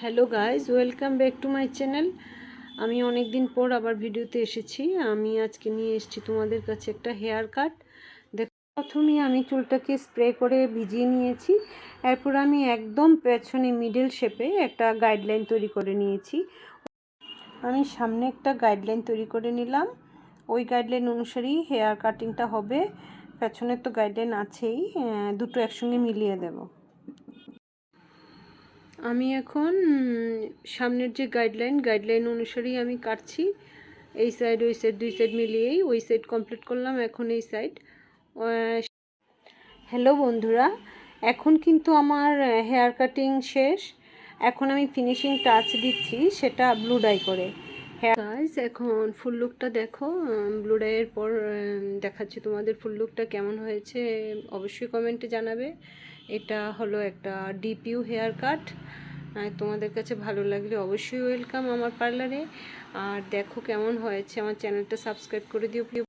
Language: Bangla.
Hello guys, welcome back to my channel. আমি অনেক দিন পর আবার ভিডিওতে এসেছি। আমি আজকে নিয়ে এসেছি তোমাদের কাছে একটা হেয়ার কাট। দেখো, প্রথমেই আমি চুলটাকে স্প্রে করে ভিজিয়ে নিয়েছি। এরপর আমি একদম পেছনে মিডল শেপে একটা গাইডলাইন তৈরি করে নিয়েছি। আমি সামনে একটা গাইডলাইন তৈরি করে নিলাম। ওই গাইডলাইন অনুসারেই হেয়ার কাটিংটা হবে। পেছনে তো গাইডলাইন আছেই, দুটো একসঙ্গে মিলিয়ে দেব। আমি এখন সামনের যে গাইডলাইন অনুসারেই আমি কাটছি। এই সাইড ওই সাইড দুই সাইড মিলিয়েই ওই সাইড কমপ্লিট করলাম, এখন এই সাইড। হ্যালো বন্ধুরা, এখন কিন্তু আমার হেয়ার কাটিং শেষ। এখন আমি ফিনিশিং টাচ দিচ্ছি, সেটা ব্লু ডাই করে। গাইস, এখন ফুল লুকটা দেখো। ব্লু ডাইয়ের পর দেখাচ্ছি তোমাদের ফুল লুকটা কেমন হয়েছে, অবশ্যই কমেন্টে জানাবে। এটা হলো একটা ডিপিউ হেয়ার কাট। তোমাদের কাছে ভালো লাগলে অবশ্যই ওয়েলকাম আমার পার্লারে। আর দেখো কেমন হয়েছে, আমার চ্যানেলটা সাবস্ক্রাইব করে দিও প্লিজ।